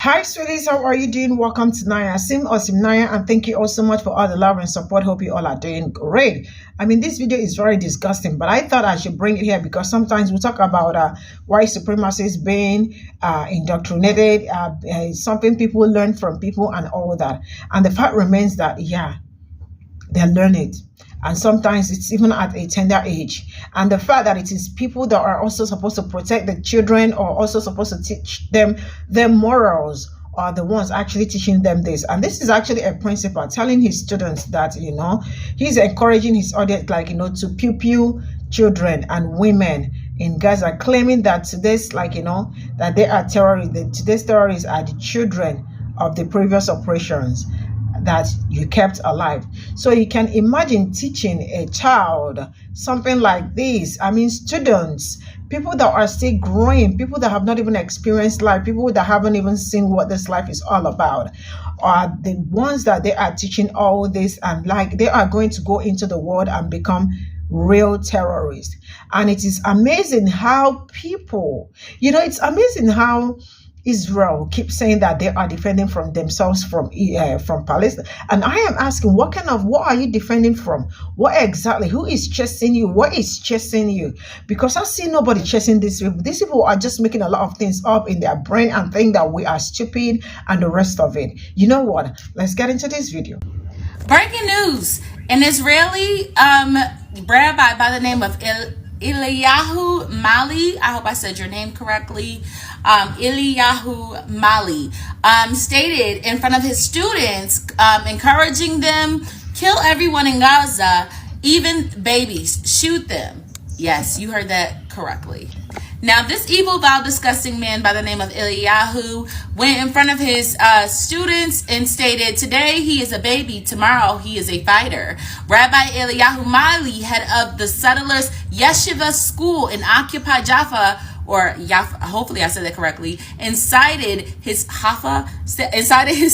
Hi, sweeties. How are you doing? Welcome to Naya Sim or Cimnanya, and thank you all so much for all the love and support. Hope you all are doing great. I mean, this video is very disgusting, but I thought I should bring it here because sometimes we talk about white supremacy is being indoctrinated, something people learn from people and all that. And the fact remains that, yeah, they learn it, and sometimes it's even at a tender age. And the fact that it is people that are also supposed to protect the children or also supposed to teach them their morals are the ones actually teaching them this. And this is actually a principal telling his students that, he's encouraging his audience, to pew children and women in Gaza, claiming that today's that they are terrorists. Today's terrorists are the children of the previous operations that you kept alive. So you can imagine teaching a child something like this. I mean, students, people that are still growing, people that have not even experienced life, people that haven't even seen what this life is all about, are the ones that they are teaching all this, and they are going to go into the world and become real terrorists. And it is amazing how it's amazing how Israel keeps saying that they are defending from themselves from Palestine. And I am asking, what are you defending from? What exactly? Who is chasing you? What is chasing you? Because I see nobody chasing these people. These people are just making a lot of things up in their brain and think that we are stupid and the rest of it. You know what? Let's get into this video. Breaking news. An Israeli rabbi by the name of Eliyahu Mali, I hope I said your name correctly, Eliyahu Mali, stated in front of his students, encouraging them, kill everyone in Gaza, even babies, shoot them. Yes, you heard that correctly. Now, this evil, vile, disgusting man by the name of Eliyahu went in front of his students and stated, today he is a baby, tomorrow he is a fighter. Rabbi Eliyahu Mali, head of the Settlers Yeshiva School in occupied Jaffa, or Jaffa, hopefully I said that correctly, incited his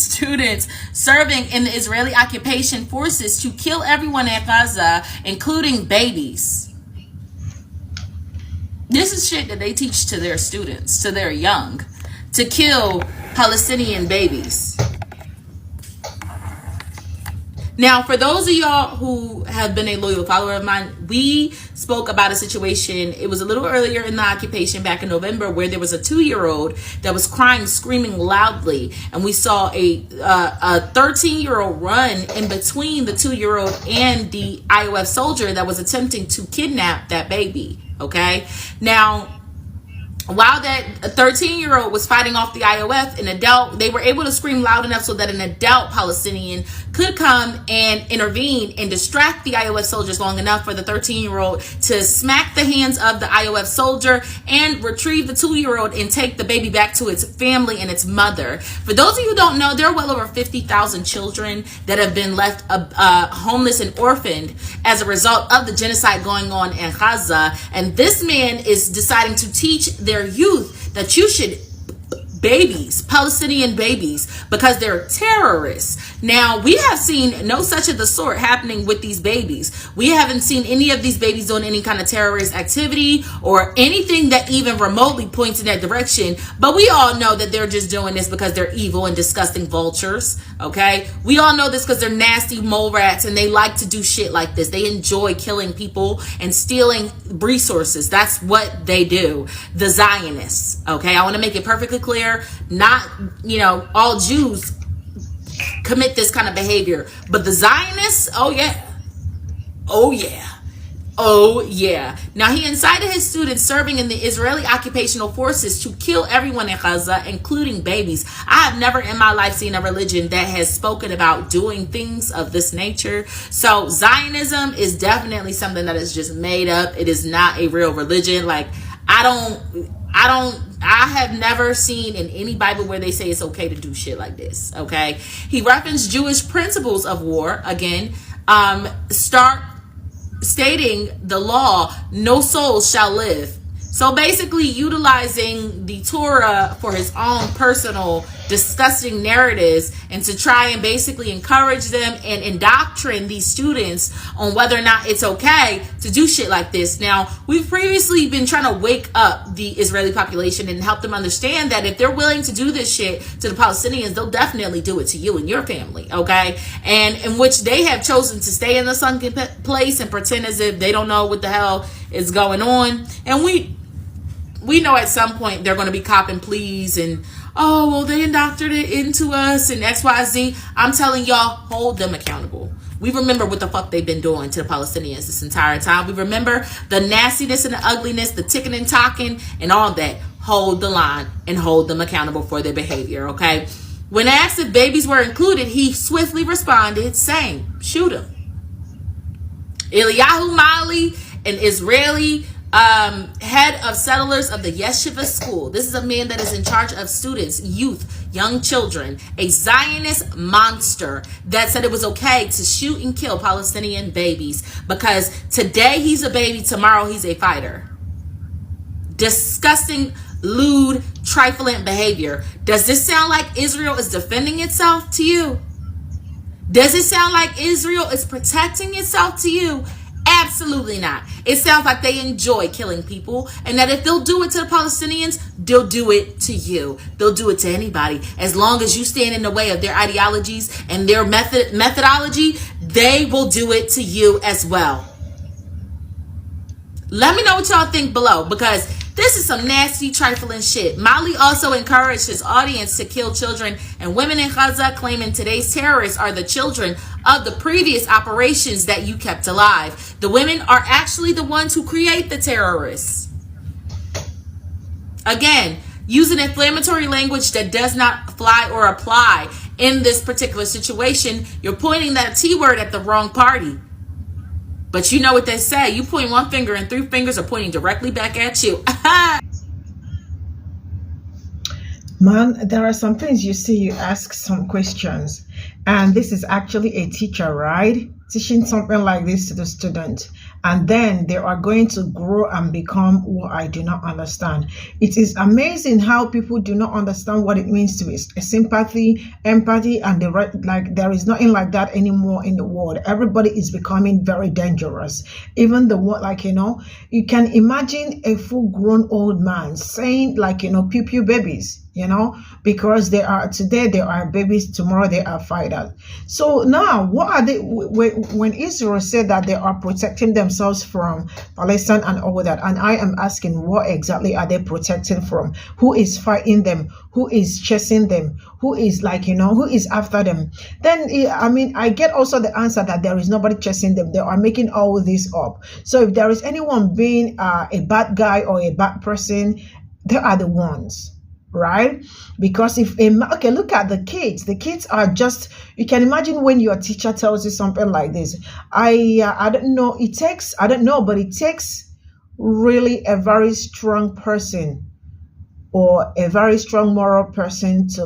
students serving in the Israeli occupation forces to kill everyone in Gaza, including babies. This is shit that they teach to their students, to their young, to kill Palestinian babies. Now, for those of y'all who have been a loyal follower of mine, we spoke about a situation. It was a little earlier in the occupation back in November where there was a 2-year-old that was crying, screaming loudly. And we saw a 13-year-old run in between the 2-year-old and the IOF soldier that was attempting to kidnap that baby. Okay. Now, while that 13-year-old was fighting off the IOF, they were able to scream loud enough so that an adult Palestinian could come and intervene and distract the IOF soldiers long enough for the 13-year-old to smack the hands of the IOF soldier and retrieve the 2-year-old and take the baby back to its family and its mother. For those of you who don't know, there are well over 50,000 children that have been left homeless and orphaned as a result of the genocide going on in Gaza. And this man is deciding to teach their youth that you should Palestinian babies, because they're terrorists. Now, we have seen no such of the sort happening with these babies. We haven't seen any of these babies doing any kind of terrorist activity or anything that even remotely points in that direction. But we all know that they're just doing this because they're evil and disgusting vultures. Okay? We all know this because they're nasty mole rats and they like to do shit like this. They enjoy killing people and stealing resources. That's what they do. The Zionists. Okay? I want to make it perfectly clear. Not, all Jews commit this kind of behavior, but the Zionists, oh yeah. Now, he incited his students serving in the Israeli occupational forces to kill everyone in Gaza, including babies. I have never in my life seen a religion that has spoken about doing things of this nature. So Zionism is definitely something that is just made up. It is not a real religion. I have never seen in any Bible where they say it's okay to do shit like this. Okay. He referenced Jewish principles of war. Again, stating the law, no soul shall live. So basically utilizing the Torah for his own personal disgusting narratives and to try and basically encourage them and indoctrinate these students on whether or not it's okay to do shit like this. Now, we've previously been trying to wake up the Israeli population and help them understand that if they're willing to do this shit to the Palestinians, they'll definitely do it to you and your family, okay? And in which they have chosen to stay in the sunken place and pretend as if they don't know what the hell is going on. And we know at some point they're going to be copping pleas and, oh, well, they indoctrinated into us and XYZ. I'm telling y'all, hold them accountable. We remember what the fuck they've been doing to the Palestinians this entire time. We remember the nastiness and the ugliness, the ticking and talking and all that. Hold the line and hold them accountable for their behavior, okay? When asked if babies were included, he swiftly responded saying, shoot them. Eliyahu Mali, an Israeli head of settlers of the Yeshiva school. This is a man that is in charge of students, youth, young children, a Zionist monster that said it was okay to shoot and kill Palestinian babies because today he's a baby, tomorrow he's a fighter. Disgusting, lewd, trifling behavior. Does this sound like Israel is defending itself to you? Does it sound like Israel is protecting itself to you? Absolutely not. It sounds like they enjoy killing people and that if they'll do it to the Palestinians, they'll do it to you. They'll do it to anybody. As long as you stand in the way of their ideologies and their methodology, they will do it to you as well. Let me know what y'all think below because this is some nasty, trifling shit. Mali also encouraged his audience to kill children and women in Gaza, claiming today's terrorists are the children of the previous operations that you kept alive. The women are actually the ones who create the terrorists. Again, using inflammatory language that does not fly or apply in this particular situation, you're pointing that T word at the wrong party. But you know what they say, you point one finger and three fingers are pointing directly back at you. Man, there are some things you see, you ask some questions. And this is actually a teacher, right? Teaching something like this to the student. And then they are going to grow and become what I do not understand. It is amazing how people do not understand what it means to be sympathy, empathy, and there is nothing like that anymore in the world. Everybody is becoming very dangerous. Even the one, you can imagine a full-grown old man saying pew pew babies. Because today they are babies, tomorrow they are fighters. So now, what are they, when Israel said that they are protecting themselves from Palestine and all that, and I am asking, what exactly are they protecting from? Who is fighting them? Who is chasing them? Who is who is after them? Then, I get also the answer that there is nobody chasing them. They are making all this up. So if there is anyone being a bad guy or a bad person, they are the ones. Right? Because look at the kids are just, you can imagine when your teacher tells you something like this. I don't know, but it takes really a very strong person or a very strong moral person to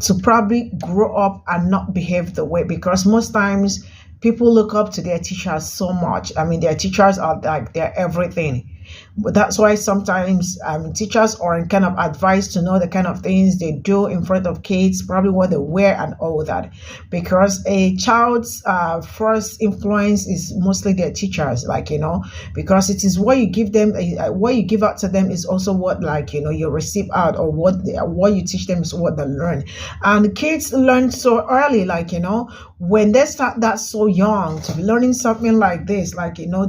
to probably grow up and not behave the way, because most times people look up to their teachers so much. Their teachers are they're everything. But that's why sometimes teachers are kind of advised to know the kind of things they do in front of kids, probably what they wear and all that, because a child's first influence is mostly their teachers, because it is what you give them, what you give out to them is also what you receive out, or what you teach them is what they learn. And kids learn so early, when they start that so young to be learning something like this,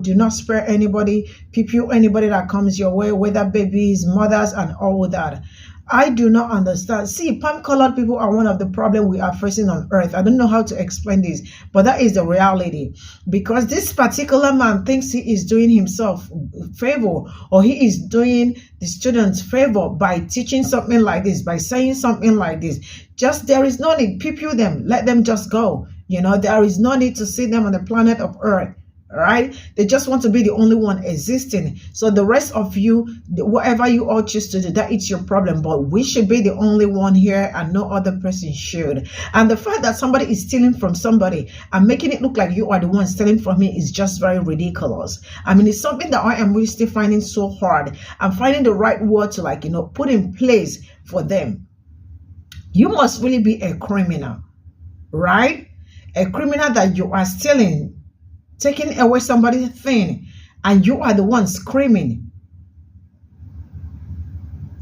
do not spare anybody, pew anybody that comes your way, whether babies, mothers, and all that. I do not understand. See, palm-colored people are one of the problems we are facing on earth. I don't know how to explain this, but that is the reality. Because this particular man thinks he is doing himself favor, or he is doing the students favor by teaching something like this, by saying something like this. There is no need. Pew them. Let them just go. There is no need to see them on the planet of earth. Right? They just want to be the only one existing. So the rest of you, whatever you all choose to do, that is your problem. But we should be the only one here, and no other person should. And the fact that somebody is stealing from somebody and making it look like you are the one stealing from me is just very ridiculous. It's something that I am really still finding so hard. I'm finding the right word to put in place for them. You must really be a criminal, right? A criminal that you are stealing, taking away somebody's thing, and you are the one screaming.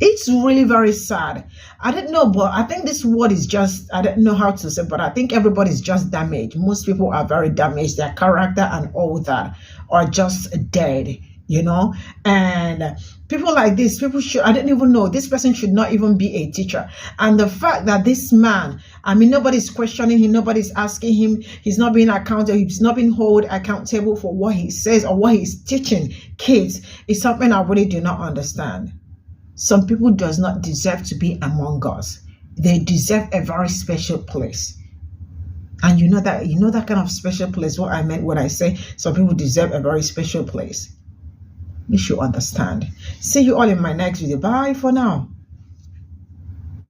It's really very sad. I don't know, but I think this word is just, I don't know how to say, but I think everybody's just damaged. Most people are very damaged. Their character and all that are just dead, you know. And people like this, people should, I didn't even know, this person should not even be a teacher. And the fact that this man, I mean, nobody's questioning him, nobody's asking him, he's not being accountable, he's not being held accountable for what he says or what he's teaching kids, is something I really do not understand. Some people does not deserve to be among us. They deserve a very special place. And you know that kind of special place, what I meant when I say some people deserve a very special place. You should understand. See you all in my next video. Bye for now.